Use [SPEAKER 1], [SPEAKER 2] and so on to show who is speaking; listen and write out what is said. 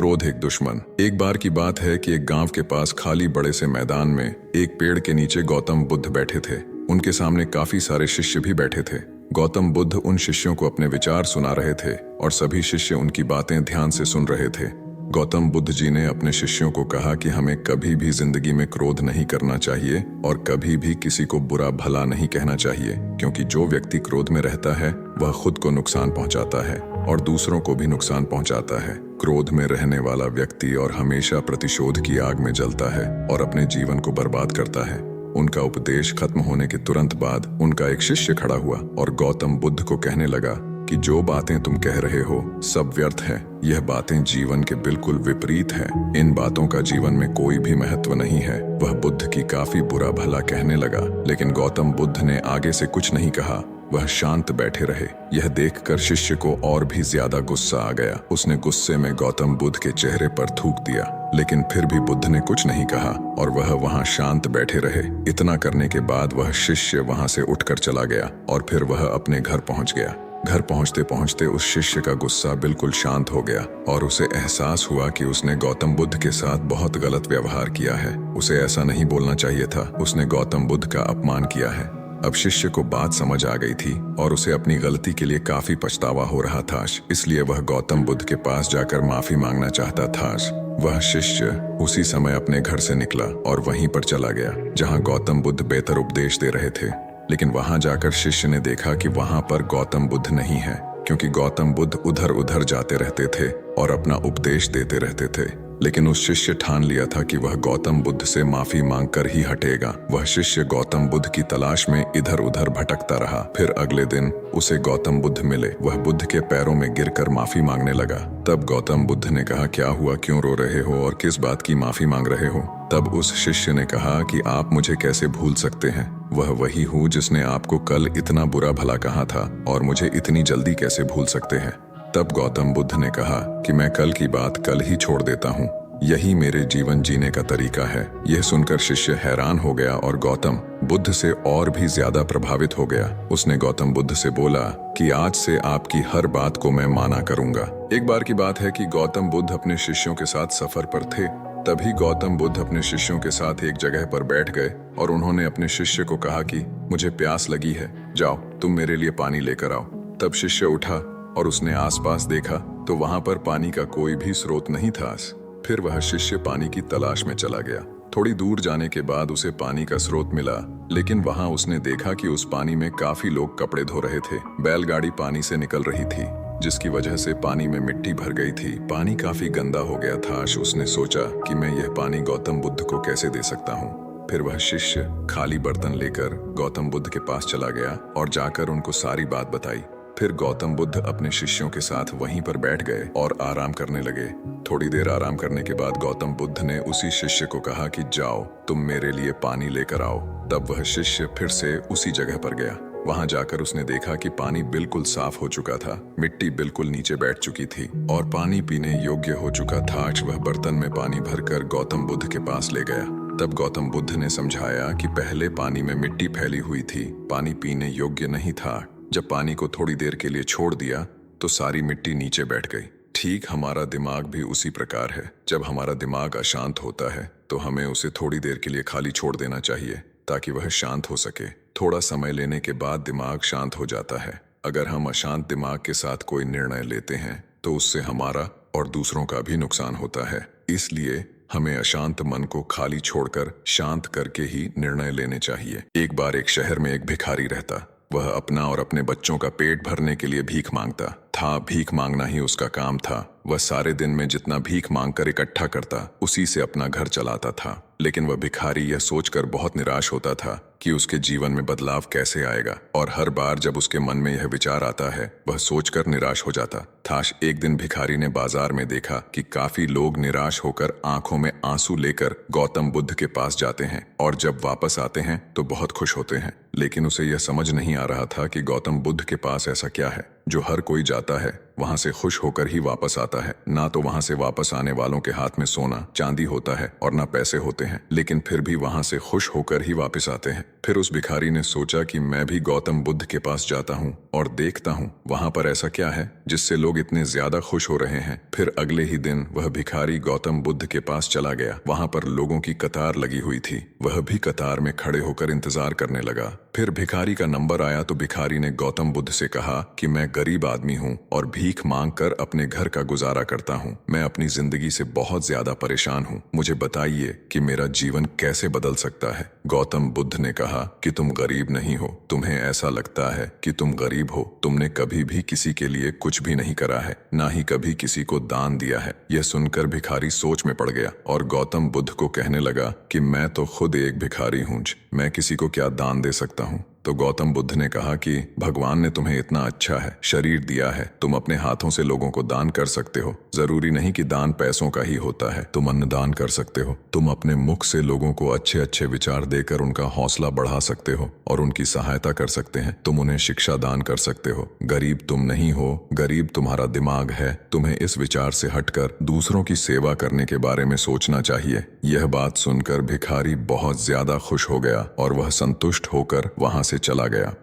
[SPEAKER 1] क्रोध एक दुश्मन। एक बार की बात है कि एक गांव के पास खाली बड़े से मैदान में एक पेड़ के नीचे गौतम बुद्ध बैठे थे। उनके सामने काफी सारे शिष्य भी बैठे थे। गौतम बुद्ध उन शिष्यों को अपने विचार सुना रहे थे और सभी शिष्य उनकी बातें ध्यान से सुन रहे थे। गौतम बुद्ध जी ने अपने शिष्यों को कहा कि हमें कभी भी जिंदगी में क्रोध नहीं करना चाहिए और कभी भी किसी को बुरा भला नहीं कहना चाहिए, क्योंकि जो व्यक्ति क्रोध में रहता है वह खुद को नुकसान पहुंचाता है और दूसरों को भी नुकसान पहुंचाता है। क्रोध में रहने वाला व्यक्ति और हमेशा प्रतिशोध की आग में जलता है और अपने जीवन को बर्बाद करता है। उनका उपदेश खत्म होने के तुरंत बाद उनका एक शिष्य खड़ा हुआ और गौतम बुद्ध को कहने लगा कि जो बातें तुम कह रहे हो सब व्यर्थ है। यह बातें जीवन के बिल्कुल विपरीत हैं। इन बातों का जीवन में कोई भी महत्व नहीं है। वह बुद्ध की काफी बुरा भला कहने लगा, लेकिन गौतम बुद्ध ने आगे से कुछ नहीं कहा। वह शांत बैठे रहे। यह देखकर शिष्य को और भी ज्यादा गुस्सा आ गया। उसने गुस्से में गौतम बुद्ध के चेहरे पर थूक दिया, लेकिन फिर भी बुद्ध ने कुछ नहीं कहा और वह वहां शांत बैठे रहे। इतना करने के बाद वह शिष्य वहां से उठकर चला गया और फिर वह अपने घर पहुंच गया। घर पहुंचते पहुंचते उस शिष्य का गुस्सा बिल्कुल शांत हो गया और उसे एहसास हुआ कि उसने गौतम बुद्ध के साथ बहुत गलत व्यवहार किया है। उसे ऐसा नहीं बोलना चाहिए था। उसने गौतम बुद्ध का अपमान किया है। अब शिष्य को बात समझ आ गई थी और उसे अपनी गलती के लिए काफी पछतावा हो रहा था। इसलिए वह गौतम बुद्ध के पास जाकर माफी मांगना चाहता था। वह शिष्य उसी समय अपने घर से निकला और वहीं पर चला गया जहां गौतम बुद्ध बेहतर उपदेश दे रहे थे। लेकिन वहां जाकर शिष्य ने देखा कि वहां पर गौतम बुद्ध नहीं है, क्योंकि गौतम बुद्ध उधर उधर जाते रहते थे और अपना उपदेश देते रहते थे। लेकिन उस शिष्य ठान लिया था कि वह गौतम बुद्ध से माफी मांगकर ही हटेगा। वह शिष्य गौतम बुद्ध की तलाश में इधर उधर भटकता रहा। फिर अगले दिन उसे गौतम बुद्ध मिले। वह बुद्ध के पैरों में गिरकर माफी मांगने लगा। तब गौतम बुद्ध ने कहा, क्या हुआ, क्यों रो रहे हो और किस बात की माफी मांग रहे हो? तब उस शिष्य ने कहा कि आप मुझे कैसे भूल सकते हैं? वह वही हूँ जिसने आपको कल इतना बुरा भला कहा था और मुझे इतनी जल्दी कैसे भूल सकते हैं? तब गौतम बुद्ध ने कहा कि मैं कल की बात कल ही छोड़ देता हूँ। यही मेरे जीवन जीने का तरीका है। यह सुनकर शिष्य हैरान हो गया और गौतम बुद्ध से और भी ज्यादा प्रभावित हो गया। उसने गौतम बुद्ध से बोला कि आज से आपकी हर बात को मैं माना करूंगा। एक बार की बात है कि गौतम बुद्ध अपने शिष्यों के साथ सफर पर थे। तभी गौतम बुद्ध अपने शिष्यों के साथ एक जगह पर बैठ गए और उन्होंने अपने शिष्य को कहा कि मुझे प्यास लगी है, जाओ तुम मेरे लिए पानी लेकर आओ। तब शिष्य उठा और उसने आसपास देखा तो वहां पर पानी का कोई भी स्रोत नहीं था। फिर वह शिष्य पानी की तलाश में चला गया। थोड़ी दूर जाने के बाद उसे पानी का स्रोत मिला, लेकिन वहां उसने देखा कि उस पानी में काफी लोग कपड़े धो रहे थे। बैलगाड़ी पानी से निकल रही थी, जिसकी वजह से पानी में मिट्टी भर गई थी। पानी काफी गंदा हो गया था। उसने सोचा कि मैं यह पानी गौतम बुद्ध को कैसे दे सकता हूँ। फिर वह शिष्य खाली बर्तन लेकर गौतम बुद्ध के पास चला गया और जाकर उनको सारी बात बताई। फिर गौतम बुद्ध अपने शिष्यों के साथ वहीं पर बैठ गए और आराम करने लगे। थोड़ी देर आराम करने के बाद गौतम बुद्ध ने उसी शिष्य को कहा कि जाओ तुम मेरे लिए पानी लेकर आओ। तब वह शिष्य फिर से उसी जगह पर गया। वहां जाकर उसने देखा कि पानी बिल्कुल साफ हो चुका था। मिट्टी बिल्कुल नीचे बैठ चुकी थी और पानी पीने योग्य हो चुका था। वह बर्तन में पानी भरकर गौतम बुद्ध के पास ले गया। तब गौतम बुद्ध ने समझाया कि पहले पानी में मिट्टी फैली हुई थी, पानी पीने योग्य नहीं था। जब पानी को थोड़ी देर के लिए छोड़ दिया तो सारी मिट्टी नीचे बैठ गई। ठीक हमारा दिमाग भी उसी प्रकार है। जब हमारा दिमाग अशांत होता है तो हमें उसे थोड़ी देर के लिए खाली छोड़ देना चाहिए ताकि वह शांत हो सके। थोड़ा समय लेने के बाद दिमाग शांत हो जाता है। अगर हम अशांत दिमाग के साथ कोई निर्णय लेते हैं तो उससे हमारा और दूसरों का भी नुकसान होता है। इसलिए हमें अशांत मन को खाली छोड़कर शांत करके ही निर्णय लेने चाहिए। एक बार एक शहर में एक भिखारी रहता। वह अपना और अपने बच्चों का पेट भरने के लिए भीख मांगता था। भीख मांगना ही उसका काम था। वह सारे दिन में जितना भीख मांगकर इकट्ठा करता उसी से अपना घर चलाता था। लेकिन वह भिखारी यह सोचकर बहुत निराश होता था कि उसके जीवन में बदलाव कैसे आएगा, और हर बार जब उसके मन में यह विचार आता है वह सोचकर निराश हो जाता था। एक दिन भिखारी ने बाजार में देखा कि काफी लोग निराश होकर आंखों में आंसू लेकर गौतम बुद्ध के पास जाते हैं और जब वापस आते हैं तो बहुत खुश होते हैं। लेकिन उसे यह समझ नहीं आ रहा था कि गौतम बुद्ध के पास ऐसा क्या है जो हर कोई जाता है वहां से खुश होकर ही वापस आता है। ना तो वहां से वापस आने वालों के हाथ में सोना चांदी होता है और ना पैसे होते हैं, लेकिन फिर भी वहां से खुश होकर ही वापस आते हैं। फिर उस भिखारी ने सोचा कि मैं भी गौतम बुद्ध के पास जाता हूँ और देखता हूँ वहां पर ऐसा क्या है जिससे लोग लोग इतने ज्यादा खुश हो रहे हैं। फिर अगले ही दिन वह भिखारी गौतम बुद्ध के पास चला गया। वहां पर लोगों की कतार लगी हुई थी। वह भी कतार में खड़े होकर इंतजार करने लगा। फिर भिखारी का नंबर आया तो भिखारी ने गौतम बुद्ध से कहा कि मैं गरीब आदमी हूँ और भीख मांग कर अपने घर का गुजारा करता हूँ। मैं अपनी जिंदगी से बहुत ज्यादा परेशान हूँ। मुझे बताइए कि मेरा जीवन कैसे बदल सकता है। गौतम बुद्ध ने कहा कि तुम गरीब नहीं हो। तुम्हें ऐसा लगता है कि तुम गरीब हो। तुमने कभी भी किसी के लिए कुछ भी नहीं करा है, ना ही कभी किसी को दान दिया है। यह सुनकर भिखारी सोच में पड़ गया और गौतम बुद्ध को कहने लगा कि मैं तो खुद एक भिखारी हूँ, मैं किसी को क्या दान दे सकता हूँ। तो गौतम बुद्ध ने कहा कि भगवान ने तुम्हें इतना अच्छा है शरीर दिया है, तुम अपने हाथों से लोगों को दान कर सकते हो। जरूरी नहीं कि दान पैसों का ही होता है। तुम अन्न दान कर सकते हो। तुम अपने मुख से लोगों को अच्छे अच्छे विचार देकर उनका हौसला बढ़ा सकते हो और उनकी सहायता कर सकते हैं। तुम उन्हें शिक्षा दान कर सकते हो। गरीब तुम नहीं हो, गरीब तुम्हारा दिमाग है। तुम्हें इस विचार से हटकर दूसरों की सेवा करने के बारे में सोचना चाहिए। यह बात सुनकर भिखारी बहुत ज्यादा खुश हो गया और वह संतुष्ट होकर वहां से चला गया।